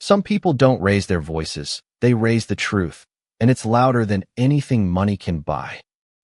Some people don't raise their voices, they raise the truth, and it's louder than anything money can buy.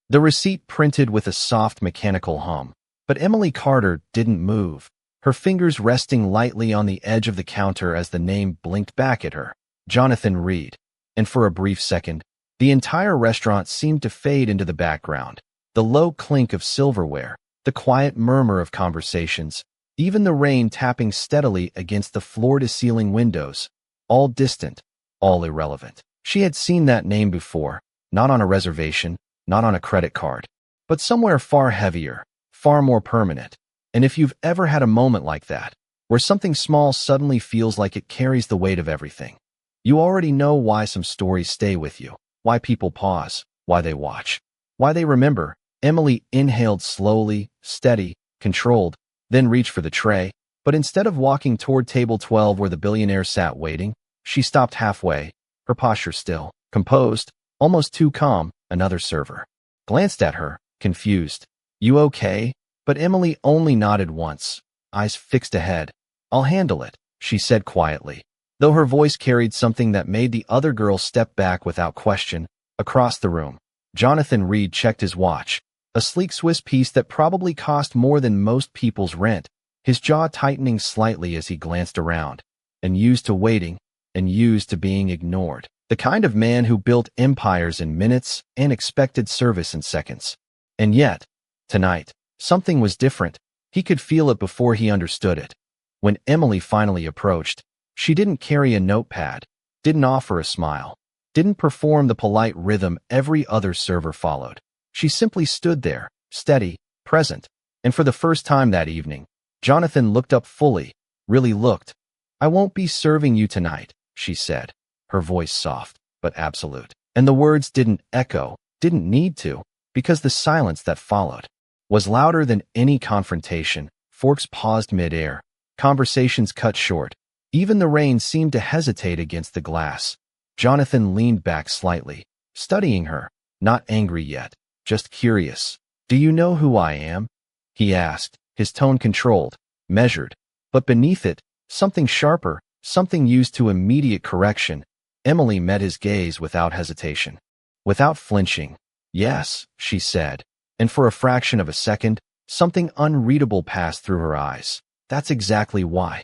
The receipt printed with a soft mechanical hum, but Emily Carter didn't move, her fingers resting lightly on the edge of the counter as the name blinked back at her. Jonathan Reed. And for a brief second, the entire restaurant seemed to fade into the background. The low clink of silverware, the quiet murmur of conversations, even the rain tapping steadily against the floor-to-ceiling windows, all distant, all irrelevant. She had seen that name before, not on a reservation, not on a credit card, but somewhere far heavier, far more permanent. And if you've ever had a moment like that, where something small suddenly feels like it carries the weight of everything, you already know why some stories stay with you, why people pause, why they watch, why they remember. Emily inhaled slowly, steady, controlled, then reached for the tray, but instead of walking toward table 12 where the billionaire sat waiting, she stopped halfway, her posture still, composed, almost too calm. Another server glanced at her, confused. "You okay?" But Emily only nodded once, eyes fixed ahead. "I'll handle it," she said quietly, though her voice carried something that made the other girl step back without question. Across the room, Jonathan Reed checked his watch, a sleek Swiss piece that probably cost more than most people's rent, his jaw tightening slightly as he glanced around, and used to waiting, and used to being ignored. The kind of man who built empires in minutes and expected service in seconds. And yet, tonight, something was different. He could feel it before he understood it. When Emily finally approached, she didn't carry a notepad, didn't offer a smile, didn't perform the polite rhythm every other server followed. She simply stood there, steady, present, and for the first time that evening, Jonathan looked up fully, really looked. "I won't be serving you tonight," she said, her voice soft, but absolute. And the words didn't echo, didn't need to, because the silence that followed was louder than any confrontation. Forks paused mid-air, conversations cut short. Even the rain seemed to hesitate against the glass. Jonathan leaned back slightly, studying her, not angry yet, just curious. "Do you know who I am?" he asked, his tone controlled, measured, but beneath it, something sharper, something used to immediate correction. Emily met his gaze without hesitation, without flinching. "Yes," she said, and for a fraction of a second, something unreadable passed through her eyes. "That's exactly why."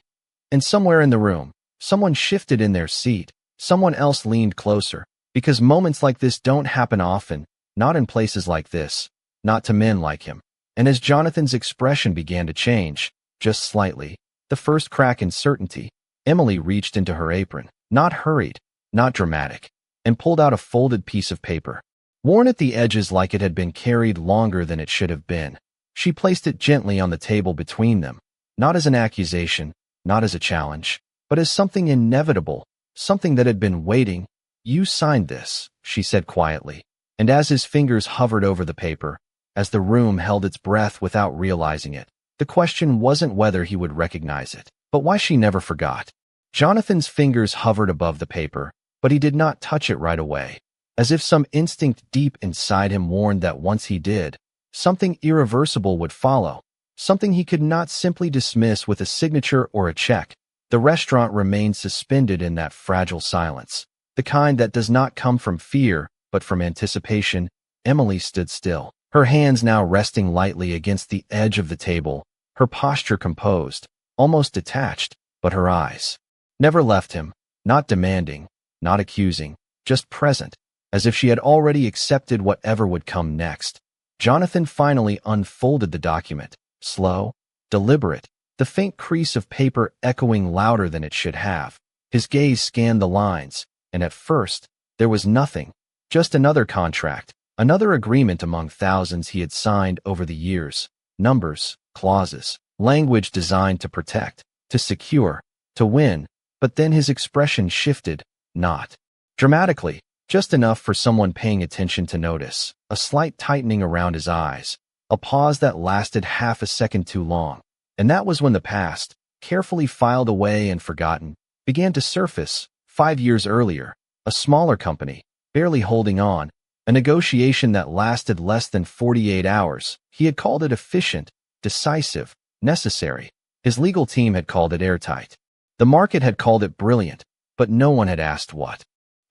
And somewhere in the room, someone shifted in their seat, someone else leaned closer, because moments like this don't happen often, not in places like this, not to men like him. And as Jonathan's expression began to change, just slightly, the first crack in certainty, Emily reached into her apron, not hurried, not dramatic, and pulled out a folded piece of paper, worn at the edges like it had been carried longer than it should have been. She placed it gently on the table between them, not as an accusation, not as a challenge, but as something inevitable, something that had been waiting. "You signed this," she said quietly, and as his fingers hovered over the paper, as the room held its breath without realizing it, the question wasn't whether he would recognize it, but why she never forgot. Jonathan's fingers hovered above the paper, but he did not touch it right away, as if some instinct deep inside him warned that once he did, something irreversible would follow, something he could not simply dismiss with a signature or a check. The restaurant remained suspended in that fragile silence, the kind that does not come from fear, but from anticipation. Emily stood still, her hands now resting lightly against the edge of the table, her posture composed, almost detached, but her eyes never left him, not demanding, not accusing, just present, as if she had already accepted whatever would come next. Jonathan finally unfolded the document, slow, deliberate, the faint crease of paper echoing louder than it should have. His gaze scanned the lines, and at first, there was nothing, just another contract, another agreement among thousands he had signed over the years. Numbers, clauses, language designed to protect, to secure, to win. But then his expression shifted, not dramatically, just enough for someone paying attention to notice, a slight tightening around his eyes, a pause that lasted half a second too long. And that was when the past, carefully filed away and forgotten, began to surface. 5 years earlier, a smaller company, barely holding on, a negotiation that lasted less than 48 hours. He had called it efficient, decisive, necessary. His legal team had called it airtight. The market had called it brilliant. but no one had asked what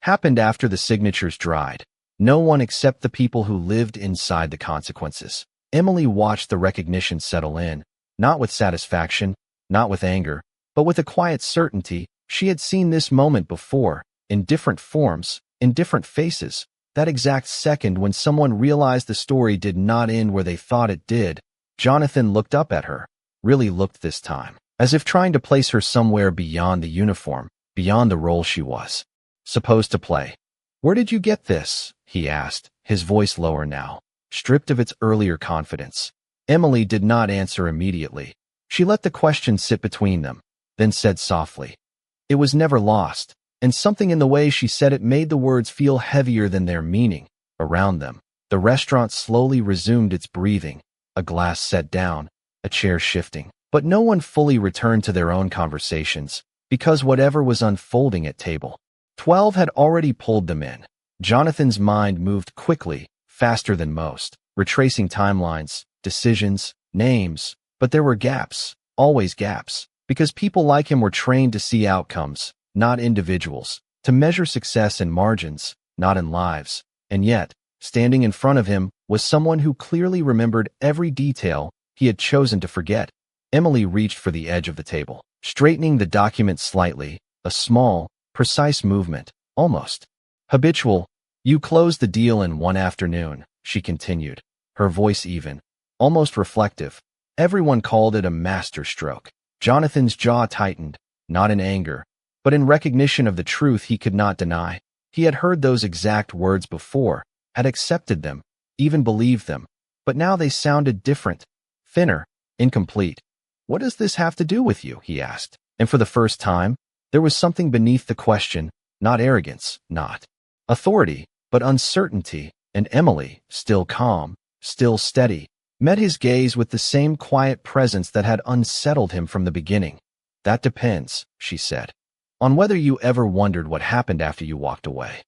happened after the signatures dried. No one except the people who lived inside the consequences. Emily watched the recognition settle in, not with satisfaction, not with anger, but with a quiet certainty. She had seen this moment before, in different forms, in different faces. That exact second when someone realized the story did not end where they thought it did, Jonathan looked up at her, really looked this time, as if trying to place her somewhere beyond the uniform, beyond the role she was supposed to play. "Where did you get this?" he asked, his voice lower now, stripped of its earlier confidence. Emily did not answer immediately. She let the question sit between them, then said softly, "It was never lost," and something in the way she said it made the words feel heavier than their meaning. Around them, the restaurant slowly resumed its breathing, a glass set down, a chair shifting, but no one fully returned to their own conversations, because whatever was unfolding at table 12 had already pulled them in. Jonathan's mind moved quickly, faster than most, retracing timelines, decisions, names, but there were gaps, always gaps, because people like him were trained to see outcomes, not individuals, to measure success in margins, not in lives. And yet, standing in front of him was someone who clearly remembered every detail he had chosen to forget. Emily reached for the edge of the table, straightening the document slightly, a small, precise movement, almost habitual. "You closed the deal in one afternoon," she continued, her voice even, almost reflective. Everyone called it a masterstroke. Jonathan's jaw tightened, not in anger, but in recognition of the truth he could not deny. He had heard those exact words before, had accepted them, even believed them, but now they sounded different, thinner, incomplete. "What does this have to do with you?" he asked. And for the first time, there was something beneath the question, not arrogance, not authority, but uncertainty, and Emily, still calm, still steady, met his gaze with the same quiet presence that had unsettled him from the beginning. "That depends," she said, "on whether you ever wondered what happened after you walked away."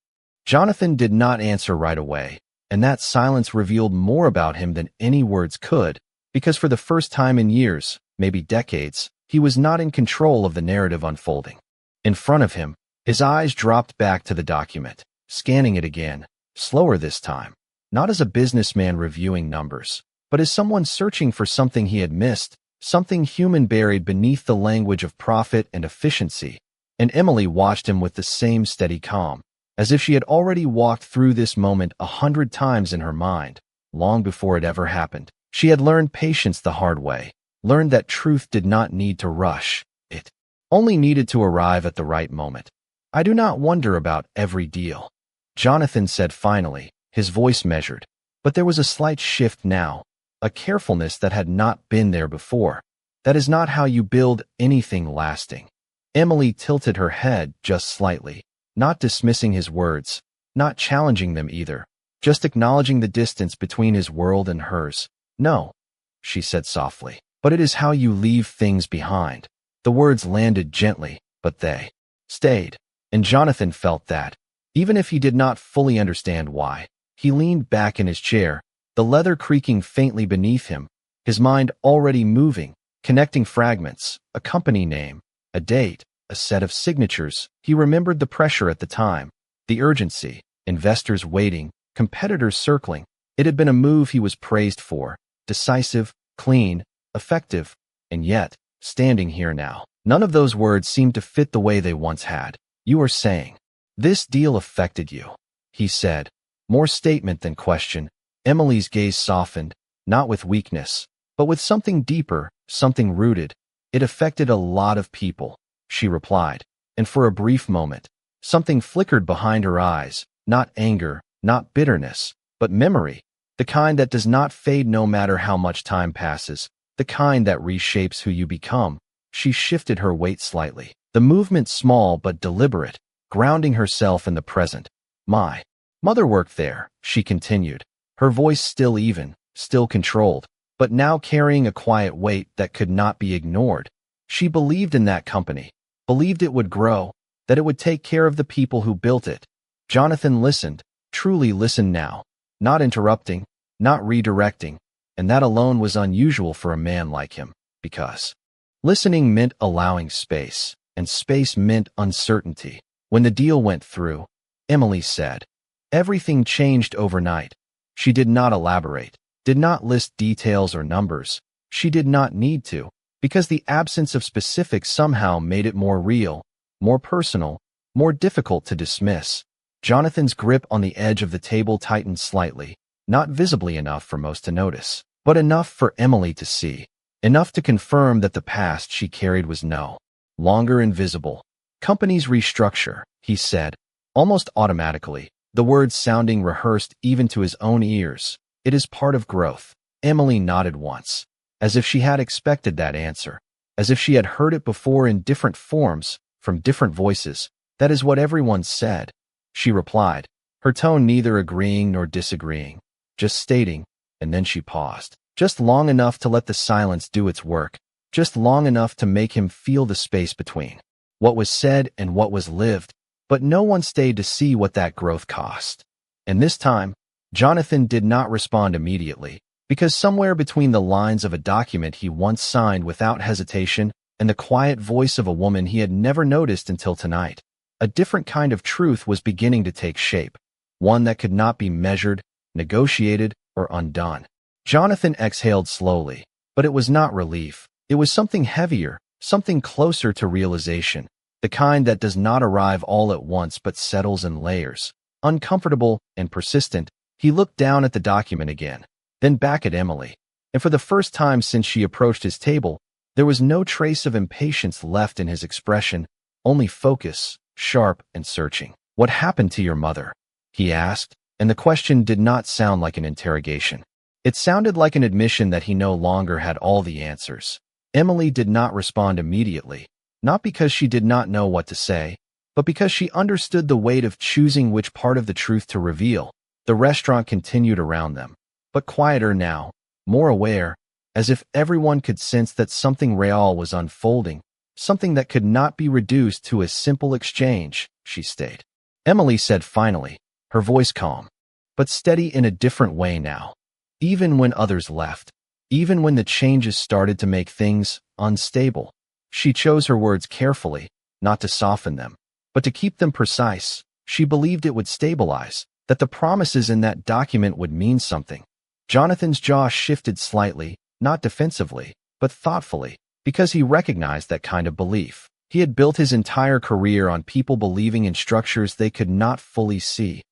Jonathan did not answer right away, and that silence revealed more about him than any words could, because for the first time in years, maybe decades, he was not in control of the narrative unfolding. In front of him, his eyes dropped back to the document, scanning it again, slower this time, not as a businessman reviewing numbers, but as someone searching for something he had missed, something human buried beneath the language of profit and efficiency. And Emily watched him with the same steady calm, as if she had already walked through this moment 100 times in her mind, long before it ever happened. She had learned patience the hard way, learned that truth did not need to rush, it only needed to arrive at the right moment. "I do not wonder about every deal," Jonathan said finally, his voice measured, but there was a slight shift now, a carefulness that had not been there before. "That is not how you build anything lasting." Emily tilted her head just slightly, not dismissing his words, not challenging them either, just acknowledging the distance between his world and hers. "No," she said softly, "but it is how you leave things behind." The words landed gently, but they stayed, and Jonathan felt that, even if he did not fully understand why. He leaned back in his chair, the leather creaking faintly beneath him, his mind already moving, connecting fragments, a company name, a date, a set of signatures. He remembered the pressure at the time, the urgency, investors waiting, competitors circling. It had been a move he was praised for, decisive, clean, effective, and yet, standing here now, none of those words seemed to fit the way they once had. "You are saying, this deal affected you," he said, more statement than question. Emily's gaze softened, not with weakness, but with something deeper, something rooted. "It affected a lot of people," she replied, and for a brief moment, something flickered behind her eyes, not anger, not bitterness, but memory, the kind that does not fade no matter how much time passes, the kind that reshapes who you become. She shifted her weight slightly, the movement small but deliberate, grounding herself in the present. "My mother worked there," she continued, her voice still even, still controlled, but now carrying a quiet weight that could not be ignored. She believed in that company, believed it would grow, that it would take care of the people who built it. Jonathan listened, truly listened now, not interrupting, not redirecting, and that alone was unusual for a man like him, because listening meant allowing space, and space meant uncertainty. When the deal went through, Emily said, everything changed overnight. She did not elaborate, did not list details or numbers. She did not need to, because the absence of specifics somehow made it more real, more personal, more difficult to dismiss. Jonathan's grip on the edge of the table tightened slightly, not visibly enough for most to notice, but enough for Emily to see, enough to confirm that the past she carried was no longer invisible. Companies restructure, he said, almost automatically, the words sounding rehearsed even to his own ears. It is part of growth. Emily nodded once, as if she had expected that answer, as if she had heard it before in different forms, from different voices. That is what everyone said. She replied, her tone neither agreeing nor disagreeing, just stating, and then she paused, just long enough to let the silence do its work, just long enough to make him feel the space between what was said and what was lived, but no one stayed to see what that growth cost. And this time, Jonathan did not respond immediately, because somewhere between the lines of a document he once signed without hesitation and the quiet voice of a woman he had never noticed until tonight, a different kind of truth was beginning to take shape, one that could not be measured, negotiated, or undone. Jonathan exhaled slowly, but it was not relief. It was something heavier, something closer to realization, the kind that does not arrive all at once but settles in layers. Uncomfortable and persistent, he looked down at the document again, then back at Emily, and for the first time since she approached his table, there was no trace of impatience left in his expression, only focus, sharp and searching. What happened to your mother? He asked, and the question did not sound like an interrogation. It sounded like an admission that he no longer had all the answers. Emily did not respond immediately, not because she did not know what to say, but because she understood the weight of choosing which part of the truth to reveal. The restaurant continued around them, but quieter now, more aware, as if everyone could sense that something real was unfolding, something that could not be reduced to a simple exchange, she stated. Emily said finally, her voice calm, but steady in a different way now. Even when others left, even when the changes started to make things unstable, she chose her words carefully, not to soften them, but to keep them precise. She believed it would stabilize, that the promises in that document would mean something. Jonathan's jaw shifted slightly, not defensively, but thoughtfully, because he recognized that kind of belief. He had built his entire career on people believing in structures they could not fully see.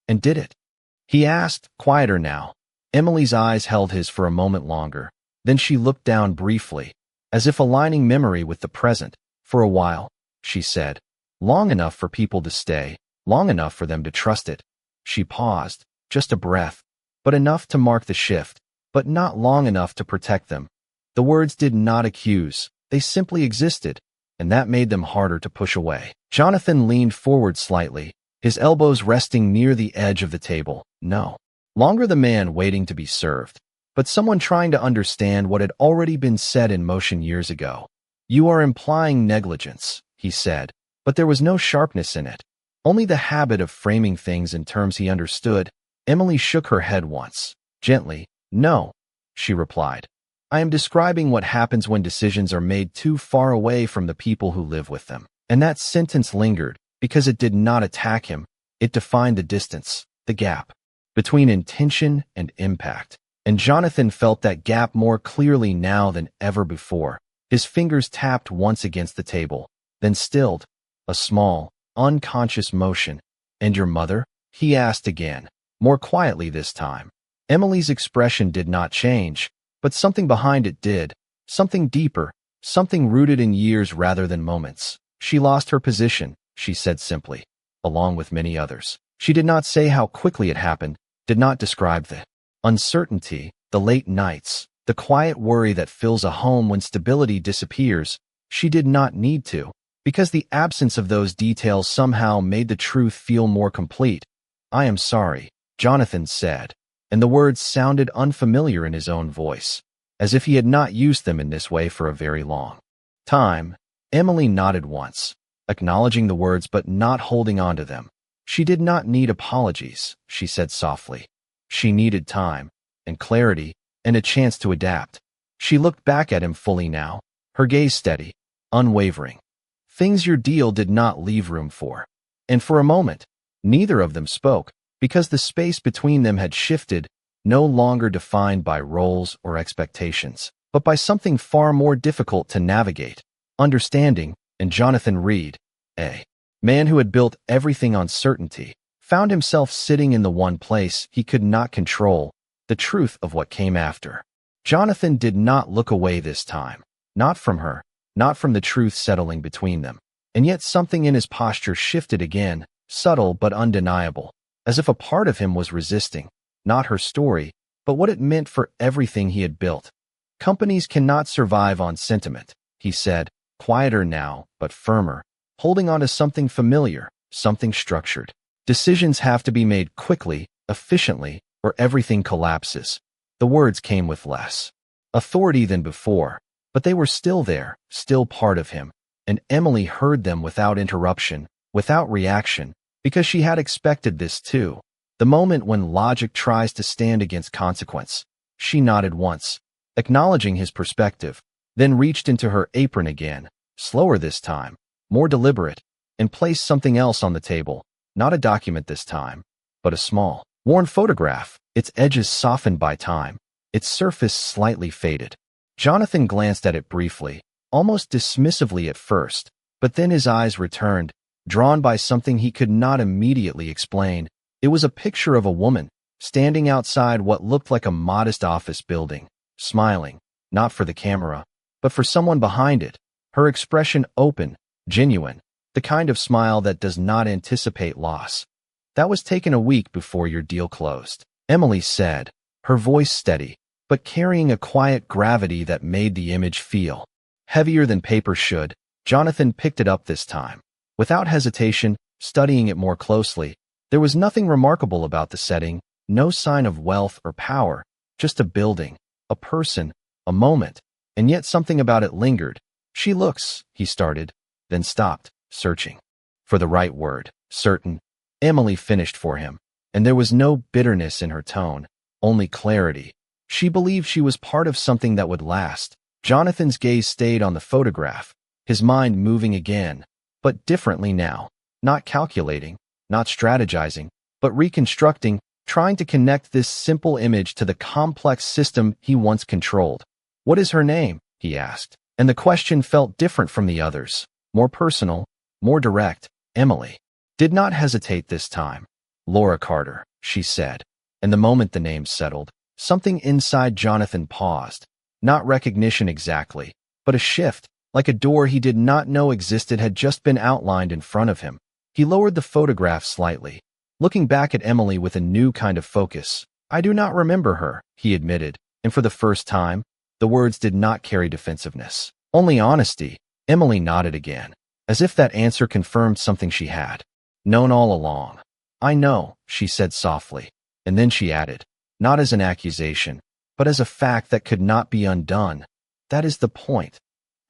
And did it? He asked, quieter now. Emily's eyes held his for a moment longer. Then she looked down briefly, as if aligning memory with the present. For a while, she said. Long enough for people to stay, long enough for them to trust it. She paused, just a breath, but enough to mark the shift, but not long enough to protect them. The words did not accuse, they simply existed, and that made them harder to push away. Jonathan leaned forward slightly, his elbows resting near the edge of the table. No longer the man waiting to be served, but someone trying to understand what had already been set in motion years ago. You are implying negligence, he said, but there was no sharpness in it, only the habit of framing things in terms he understood. Emily shook her head once, gently. No, she replied. I am describing what happens when decisions are made too far away from the people who live with them. And that sentence lingered, because it did not attack him. It defined the distance, the gap, between intention and impact. And Jonathan felt that gap more clearly now than ever before. His fingers tapped once against the table, then stilled, a small, unconscious motion. And your mother? He asked again, more quietly this time. Emily's expression did not change, but something behind it did, something deeper, something rooted in years rather than moments. She lost her position, she said simply, along with many others. She did not say how quickly it happened, did not describe the uncertainty, the late nights, the quiet worry that fills a home when stability disappears. She did not need to, because the absence of those details somehow made the truth feel more complete. I am sorry, Jonathan said, and the words sounded unfamiliar in his own voice, as if he had not used them in this way for a very long time. Emily nodded once, acknowledging the words but not holding on to them. She did not need apologies, she said softly. She needed time, and clarity, and a chance to adapt. She looked back at him fully now, her gaze steady, unwavering. Things your deal did not leave room for. And for a moment, neither of them spoke, because the space between them had shifted, no longer defined by roles or expectations, but by something far more difficult to navigate: understanding. And Jonathan Reed, a man who had built everything on certainty, found himself sitting in the one place he could not control: the truth of what came after. Jonathan did not look away this time, not from her, not from the truth settling between them. And yet something in his posture shifted again, subtle but undeniable, as if a part of him was resisting, not her story, but what it meant for everything he had built. Companies cannot survive on sentiment, he said, quieter now, but firmer, holding on to something familiar, something structured. Decisions have to be made quickly, efficiently, or everything collapses. The words came with less authority than before, but they were still there, still part of him, and Emily heard them without interruption, without reaction, because she had expected this too. The moment when logic tries to stand against consequence. She nodded once, acknowledging his perspective, then reached into her apron again, slower this time, more deliberate, and placed something else on the table. Not a document this time, but a small, worn photograph, its edges softened by time, its surface slightly faded. Jonathan glanced at it briefly, almost dismissively at first, but then his eyes returned, drawn by something he could not immediately explain. It was a picture of a woman, standing outside what looked like a modest office building, smiling, not for the camera, but for someone behind it, her expression open, genuine, the kind of smile that does not anticipate loss. "That was taken a week before your deal closed," Emily said, her voice steady, but carrying a quiet gravity that made the image feel heavier than paper should. Jonathan picked it up this time, without hesitation, studying it more closely. There was nothing remarkable about the setting, no sign of wealth or power, just a building, a person, a moment, and yet something about it lingered. "She looks," he started, then stopped, searching for the right word. "Certain," Emily finished for him, and there was no bitterness in her tone, only clarity. She believed she was part of something that would last. Jonathan's gaze stayed on the photograph, his mind moving again, but differently now, not calculating, not strategizing, but reconstructing, trying to connect this simple image to the complex system he once controlled. "What is her name?" he asked, and the question felt different from the others, more personal, more direct. Emily did not hesitate this time. "Laura Carter," she said, and the moment the name settled, something inside Jonathan paused. Not recognition exactly, but a shift, like a door he did not know existed had just been outlined in front of him. He lowered the photograph slightly, looking back at Emily with a new kind of focus. "I do not remember her," he admitted, and for the first time, the words did not carry defensiveness, only honesty. Emily nodded again, as if that answer confirmed something she had known all along. "I know," she said softly, and then she added, not as an accusation, but as a fact that could not be undone. "That is the point."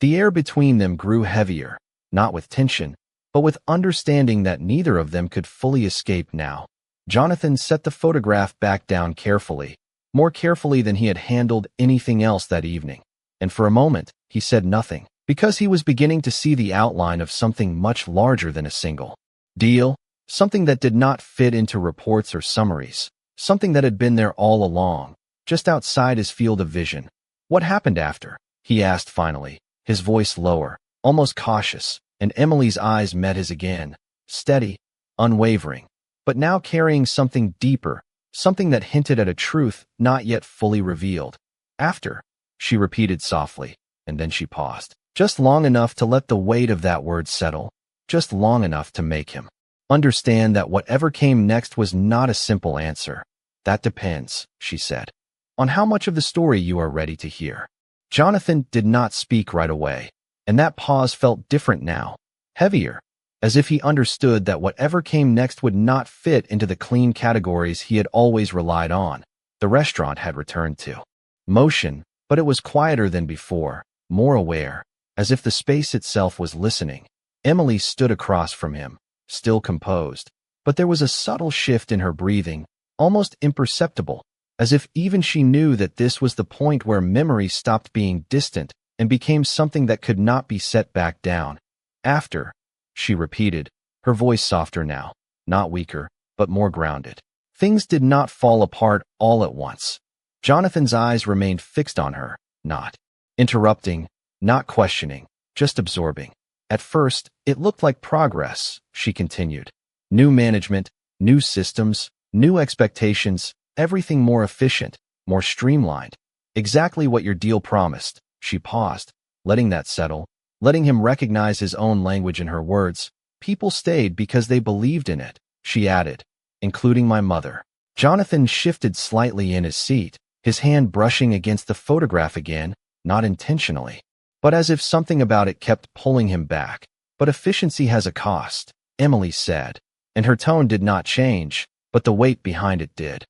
The air between them grew heavier, not with tension, but with understanding that neither of them could fully escape now. Jonathan set the photograph back down carefully, more carefully than he had handled anything else that evening, and for a moment, he said nothing, because he was beginning to see the outline of something much larger than a single deal, something that did not fit into reports or summaries, something that had been there all along, just outside his field of vision. "What happened after?" he asked finally, his voice lower, almost cautious, and Emily's eyes met his again, steady, unwavering, but now carrying something deeper, something that hinted at a truth not yet fully revealed. "After," she repeated softly, and then she paused, just long enough to let the weight of that word settle, just long enough to make him understand that whatever came next was not a simple answer. "That depends," she said, "on how much of the story you are ready to hear." Jonathan did not speak right away, and that pause felt different now, heavier, as if he understood that whatever came next would not fit into the clean categories he had always relied on. The restaurant had returned to motion, but it was quieter than before, more aware, as if the space itself was listening. Emily stood across from him, still composed, but there was a subtle shift in her breathing, almost imperceptible, as if even she knew that this was the point where memory stopped being distant and became something that could not be set back down. "After," she repeated, her voice softer now, not weaker, but more grounded. Things did not fall apart all at once. Jonathan's eyes remained fixed on her, not interrupting, not questioning, just absorbing. At first, it looked like progress, she continued. New management, new systems, new expectations, everything more efficient, more streamlined. Exactly what your deal promised. She paused, letting that settle, letting him recognize his own language in her words. People stayed because they believed in it, she added, including my mother. Jonathan shifted slightly in his seat, his hand brushing against the photograph again, not intentionally, but as if something about it kept pulling him back. But efficiency has a cost, Emily said, and her tone did not change, but the weight behind it did.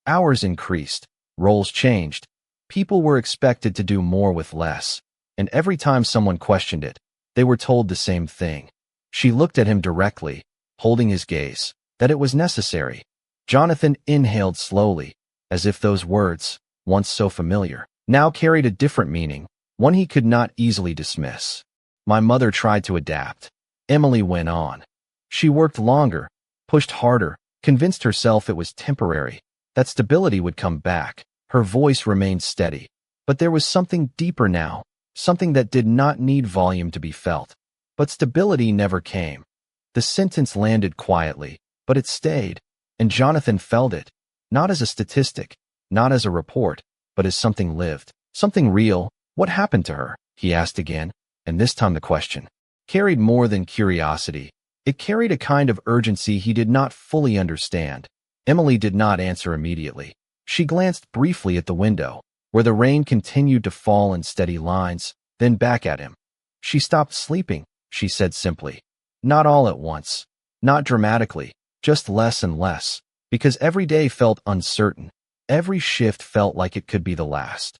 Hours increased, roles changed, people were expected to do more with less, and every time someone questioned it, they were told the same thing. She looked at him directly, holding his gaze, that it was necessary. Jonathan inhaled slowly, as if those words, once so familiar, now carried a different meaning, one he could not easily dismiss. My mother tried to adapt. Emily went on. She worked longer, pushed harder, convinced herself it was temporary, that stability would come back. Her voice remained steady, but there was something deeper now, something that did not need volume to be felt. But stability never came. The sentence landed quietly, but it stayed, and Jonathan felt it, not as a statistic, not as a report, but as something lived, something real. What happened to her? He asked again, and this time the question carried more than curiosity. It carried a kind of urgency he did not fully understand. Emily did not answer immediately. She glanced briefly at the window, where the rain continued to fall in steady lines, then back at him. She stopped sleeping, she said simply. Not all at once, not dramatically, just less and less, because every day felt uncertain. Every shift felt like it could be the last.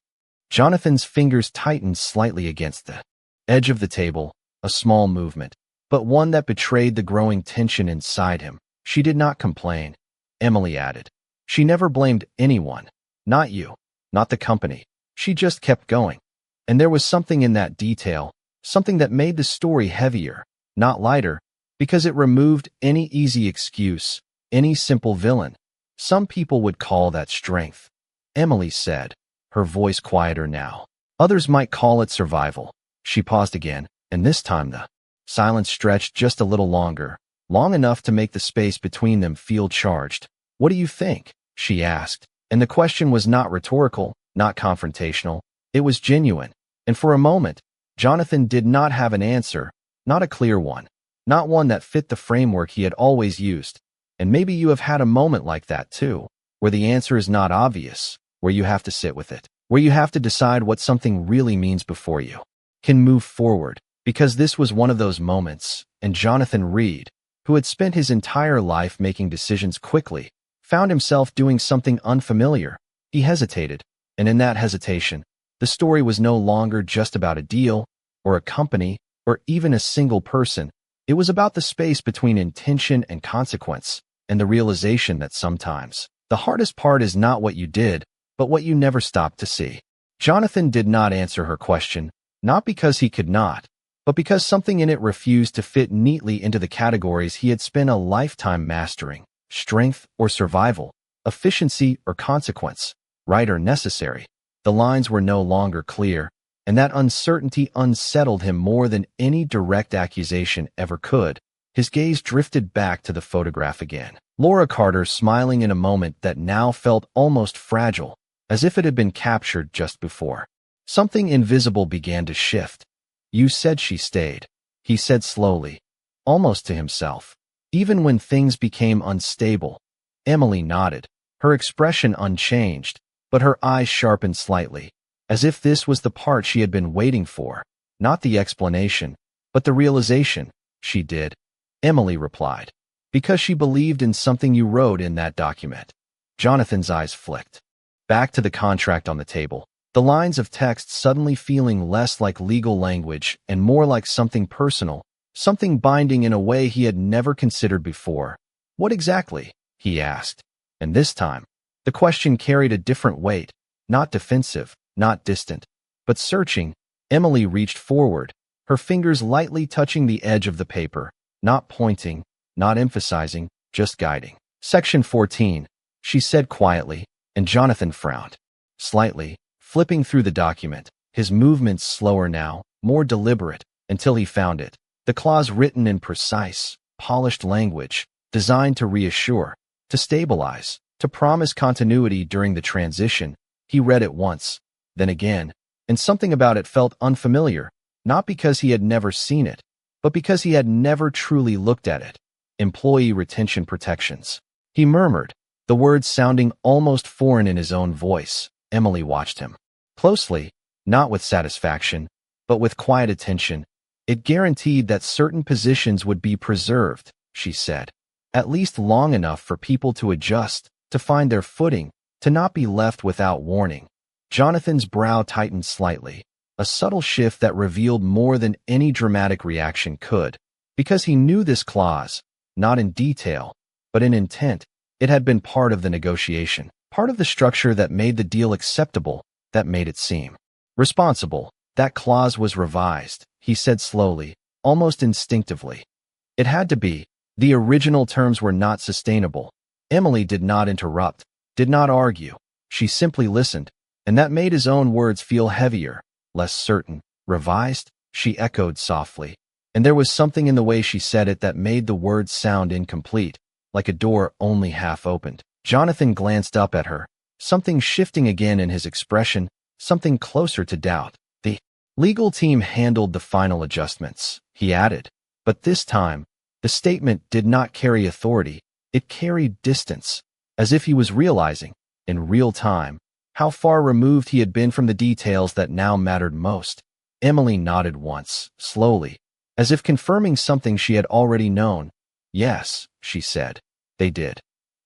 Jonathan's fingers tightened slightly against the edge of the table, a small movement, but one that betrayed the growing tension inside him. She did not complain, Emily added. She never blamed anyone, not you, not the company. She just kept going. And there was something in that detail, something that made the story heavier, not lighter, because it removed any easy excuse, any simple villain. Some people would call that strength, Emily said, her voice quieter now. Others might call it survival. She paused again, and this time the silence stretched just a little longer, long enough to make the space between them feel charged. What do you think? She asked, and the question was not rhetorical, not confrontational. It was genuine, and for a moment, Jonathan did not have an answer, not a clear one, not one that fit the framework he had always used. And maybe you have had a moment like that too, where the answer is not obvious, where you have to sit with it, where you have to decide what something really means before you can move forward. Because this was one of those moments, and Jonathan Reed, who had spent his entire life making decisions quickly, found himself doing something unfamiliar. He hesitated, and in that hesitation, the story was no longer just about a deal, or a company, or even a single person. It was about the space between intention and consequence, and the realization that sometimes the hardest part is not what you did, but what you never stopped to see. Jonathan did not answer her question, not because he could not, but because something in it refused to fit neatly into the categories he had spent a lifetime mastering: strength or survival, efficiency or consequence, right or necessary. The lines were no longer clear, and that uncertainty unsettled him more than any direct accusation ever could. His gaze drifted back to the photograph again. Laura Carter smiling in a moment that now felt almost fragile, as if it had been captured just before. Something invisible began to shift. You said she stayed, he said slowly, almost to himself. Even when things became unstable. Emily nodded, her expression unchanged, but her eyes sharpened slightly, as if this was the part she had been waiting for, not the explanation, but the realization. She did, Emily replied, because she believed in something you wrote in that document. Jonathan's eyes flicked back to the contract on the table, the lines of text suddenly feeling less like legal language and more like something personal, something binding in a way he had never considered before. What exactly? He asked, and this time, the question carried a different weight, not defensive, not distant, but searching. Emily reached forward, her fingers lightly touching the edge of the paper, not pointing, not emphasizing, just guiding. Section 14, she said quietly, and Jonathan frowned slightly, flipping through the document, his movements slower now, more deliberate, until he found it. The clause written in precise, polished language, designed to reassure, to stabilize, to promise continuity during the transition. He read it once, then again, and something about it felt unfamiliar, not because he had never seen it, but because he had never truly looked at it. Employee retention protections. He murmured, the words sounding almost foreign in his own voice. Emily watched him closely, not with satisfaction, but with quiet attention. It guaranteed that certain positions would be preserved, she said, at least long enough for people to adjust, to find their footing, to not be left without warning. Jonathan's brow tightened slightly, a subtle shift that revealed more than any dramatic reaction could, because he knew this clause, not in detail, but in intent. It had been part of the negotiation, part of the structure that made the deal acceptable, that made it seem responsible. That clause was revised, he said slowly, almost instinctively. It had to be. The original terms were not sustainable. Emily did not interrupt, did not argue. She simply listened, and that made his own words feel heavier, less certain. Revised? She echoed softly, and there was something in the way she said it that made the words sound incomplete, like a door only half opened. Jonathan glanced up at her, something shifting again in his expression, something closer to doubt. The legal team handled the final adjustments, he added, but this time, the statement did not carry authority, it carried distance, as if he was realizing, in real time, how far removed he had been from the details that now mattered most. Emily nodded once, slowly, as if confirming something she had already known. Yes, she said, they did.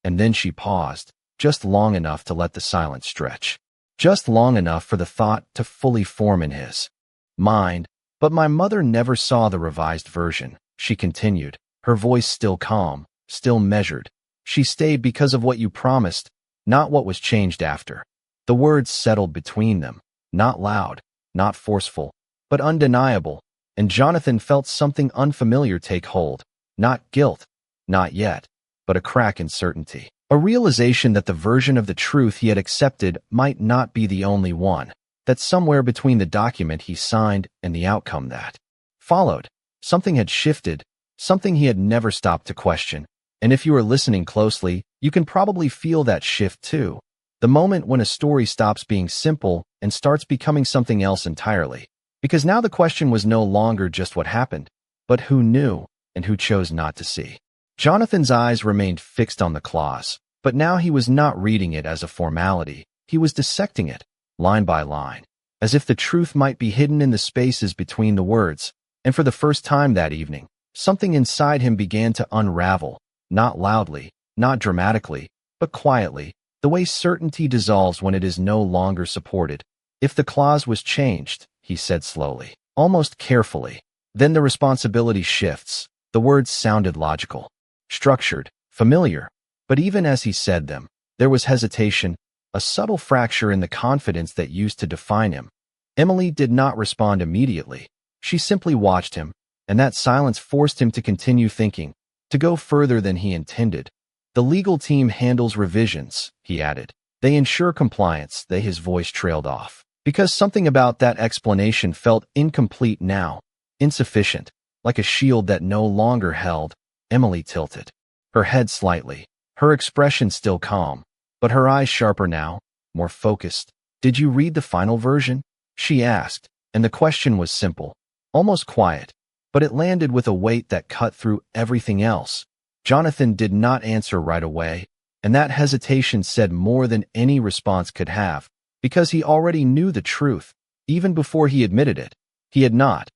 And then she paused, just long enough to let the silence stretch. Just long enough for the thought to fully form in his mind. But my mother never saw the revised version, she continued, her voice still calm, still measured. She stayed because of what you promised, not what was changed after. The words settled between them, not loud, not forceful, but undeniable, and Jonathan felt something unfamiliar take hold. Not guilt, not yet, but a crack in certainty. A realization that the version of the truth he had accepted might not be the only one, that somewhere between the document he signed and the outcome that followed, something had shifted, something he had never stopped to question. And if you are listening closely, you can probably feel that shift too. The moment when a story stops being simple and starts becoming something else entirely. Because now the question was no longer just what happened, but who knew and who chose not to see. Jonathan's eyes remained fixed on the clause, but now he was not reading it as a formality. He was dissecting it, line by line, as if the truth might be hidden in the spaces between the words. And for the first time that evening, something inside him began to unravel, not loudly, not dramatically, but quietly, the way certainty dissolves when it is no longer supported. If the clause was changed, he said slowly, almost carefully, then the responsibility shifts. The words sounded logical, structured, familiar, but even as he said them, there was hesitation, a subtle fracture in the confidence that used to define him. Emily did not respond immediately. She simply watched him, and that silence forced him to continue thinking, to go further than he intended. The legal team handles revisions, he added. They ensure compliance. His voice trailed off, because something about that explanation felt incomplete now, insufficient, like a shield that no longer held. Emily tilted her head slightly, her expression still calm, but her eyes sharper now, more focused. Did you read the final version? She asked, and the question was simple, almost quiet, but it landed with a weight that cut through everything else. Jonathan did not answer right away, and that hesitation said more than any response could have, because he already knew the truth, even before he admitted it. He had not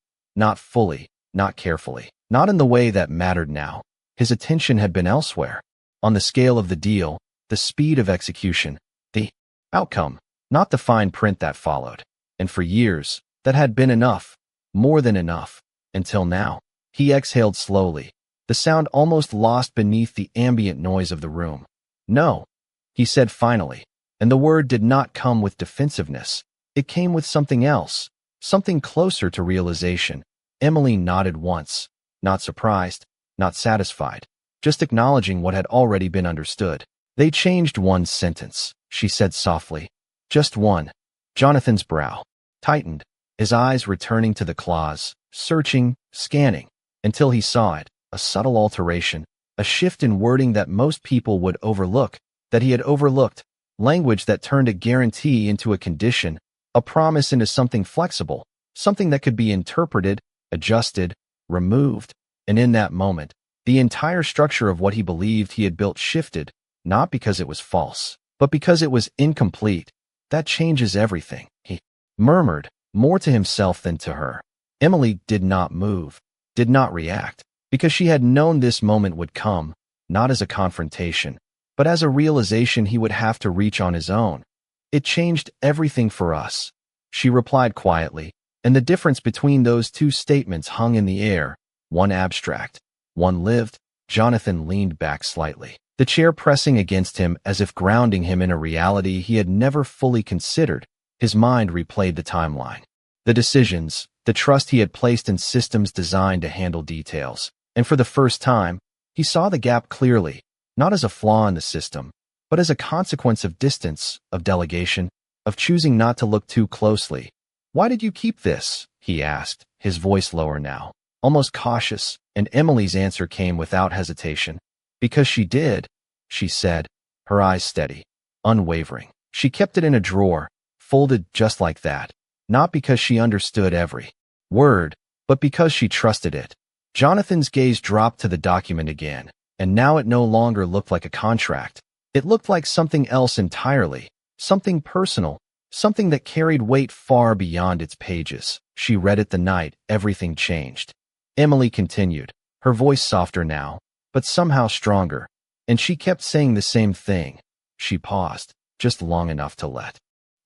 fully, not carefully, not in the way that mattered now. His attention had been elsewhere, on the scale of the deal, the speed of execution, the outcome, not the fine print that followed. And for years, that had been enough, more than enough, until now. He exhaled slowly, the sound almost lost beneath the ambient noise of the room. No, he said finally, and the word did not come with defensiveness. It came with something else, something closer to realization. Emily nodded once, not surprised, not satisfied, just acknowledging what had already been understood. They changed one sentence, she said softly. Just one. Jonathan's brow tightened, his eyes returning to the clause, searching, scanning, until he saw it, a subtle alteration, a shift in wording that most people would overlook, that he had overlooked, language that turned a guarantee into a condition, a promise into something flexible, something that could be interpreted, adjusted, removed. And in that moment, the entire structure of what he believed he had built shifted, not because it was false, but because it was incomplete. That changes everything, he murmured, more to himself than to her. Emily did not move, did not react, because she had known this moment would come, not as a confrontation, but as a realization he would have to reach on his own. It changed everything for us, she replied quietly, and the difference between those two statements hung in the air, one abstract, one lived. Jonathan leaned back slightly, the chair pressing against him as if grounding him in a reality he had never fully considered. His mind replayed the timeline, the decisions, the trust he had placed in systems designed to handle details. And for the first time, he saw the gap clearly, not as a flaw in the system, but as a consequence of distance, of delegation, of choosing not to look too closely. "Why did you keep this?" he asked, his voice lower now, almost cautious, and Emily's answer came without hesitation. "Because she did," she said, her eyes steady, unwavering. She kept it in a drawer, folded just like that, not because she understood every word, but because she trusted it. Jonathan's gaze dropped to the document again, and now it no longer looked like a contract. It looked like something else entirely, something personal, something that carried weight far beyond its pages. She read it the night everything changed. Emily continued, her voice softer now, but somehow stronger, and she kept saying the same thing. She paused, just long enough to let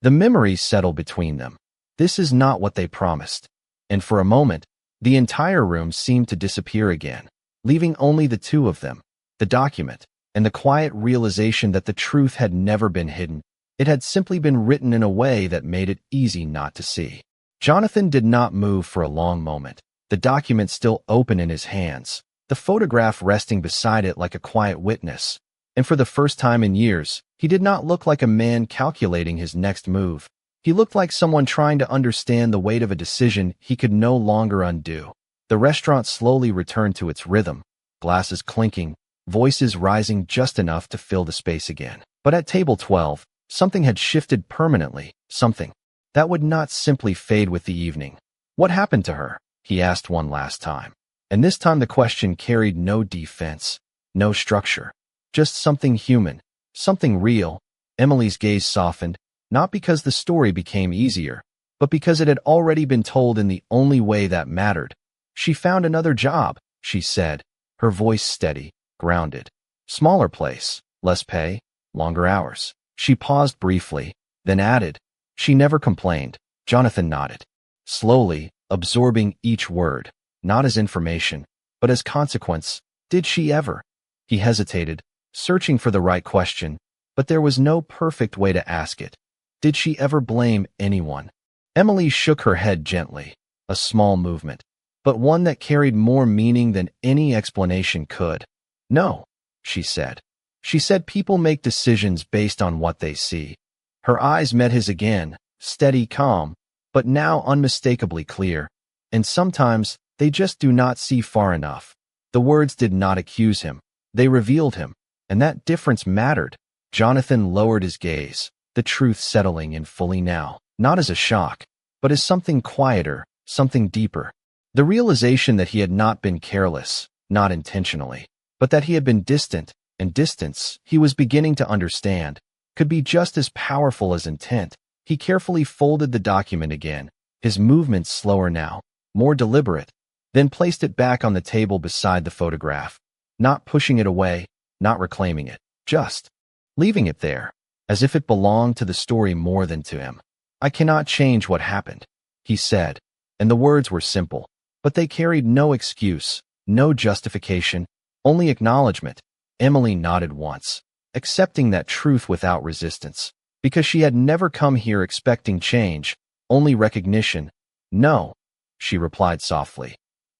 the memories settle between them. "This is not what they promised." And for a moment, the entire room seemed to disappear again, leaving only the two of them, the document, and the quiet realization that the truth had never been hidden. It had simply been written in a way that made it easy not to see. Jonathan did not move for a long moment, the document still open in his hands, the photograph resting beside it like a quiet witness. And for the first time in years, he did not look like a man calculating his next move. He looked like someone trying to understand the weight of a decision he could no longer undo. The restaurant slowly returned to its rhythm, glasses clinking, voices rising just enough to fill the space again. But at table 12, something had shifted permanently, something that would not simply fade with the evening. "What happened to her?" he asked one last time. And this time the question carried no defense, no structure, just something human, something real. Emily's gaze softened, not because the story became easier, but because it had already been told in the only way that mattered. "She found another job," she said, her voice steady, grounded. "Smaller place, less pay, longer hours." She paused briefly, then added, "She never complained." Jonathan nodded, slowly, absorbing each word, not as information, but as consequence. "Did she ever?" He hesitated, searching for the right question, but there was no perfect way to ask it. "Did she ever blame anyone?" Emily shook her head gently, a small movement, but one that carried more meaning than any explanation could. "No," she said. She said people make decisions based on what they see. Her eyes met his again, steady, calm, but now unmistakably clear. And sometimes they just do not see far enough. The words did not accuse him. They revealed him, and that difference mattered. Jonathan lowered his gaze, the truth settling in fully now, not as a shock, but as something quieter, something deeper. The realization that he had not been careless, not intentionally, but that he had been distant, and distance, he was beginning to understand, could be just as powerful as intent. He carefully folded the document again, his movements slower now, more deliberate, then placed it back on the table beside the photograph, not pushing it away, not reclaiming it, just leaving it there, as if it belonged to the story more than to him. "I cannot change what happened," he said, and the words were simple, but they carried no excuse, no justification, only acknowledgement. Emily nodded once, accepting that truth without resistance, because she had never come here expecting change, only recognition. "No," she replied softly.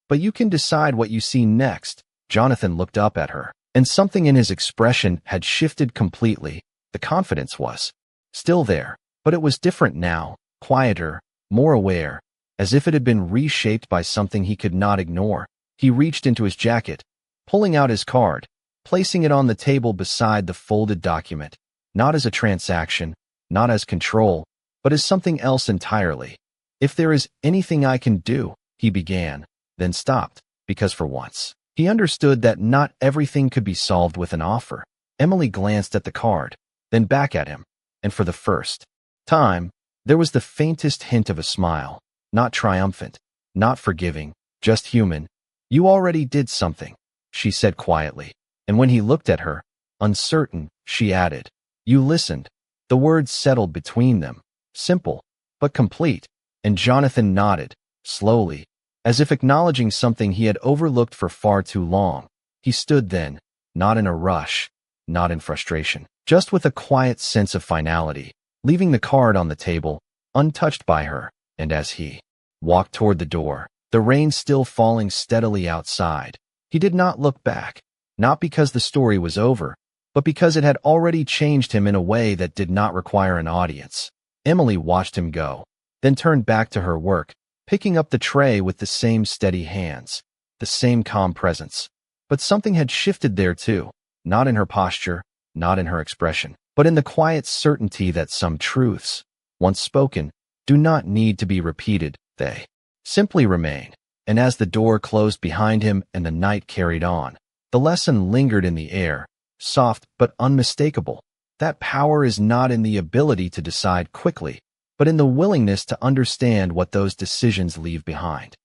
"But you can decide what you see next." Jonathan looked up at her, And something in his expression had shifted completely. The confidence was still there, but it was different now, quieter, more aware, as if it had been reshaped by something he could not ignore. He reached into his jacket, pulling out his card, placing it on the table beside the folded document, not as a transaction, not as control, but as something else entirely. "If there is anything I can do," he began, then stopped, because for once, he understood that not everything could be solved with an offer. Emily glanced at the card, then back at him, and for the first time, there was the faintest hint of a smile, not triumphant, not forgiving, just human. "You already did something," she said quietly, and when he looked at her, uncertain, she added, "You listened." The words settled between them, simple, but complete, and Jonathan nodded, slowly, as if acknowledging something he had overlooked for far too long. He stood then, not in a rush, not in frustration, just with a quiet sense of finality, leaving the card on the table, untouched by her, and as he walked toward the door, the rain still falling steadily outside, he did not look back, not because the story was over, but because it had already changed him in a way that did not require an audience. Emily watched him go, then turned back to her work, picking up the tray with the same steady hands, the same calm presence. But something had shifted there too, not in her posture, not in her expression, but in the quiet certainty that some truths, once spoken, do not need to be repeated. They simply remain. And as the door closed behind him and the night carried on, the lesson lingered in the air, soft but unmistakable. That power is not in the ability to decide quickly, but in the willingness to understand what those decisions leave behind.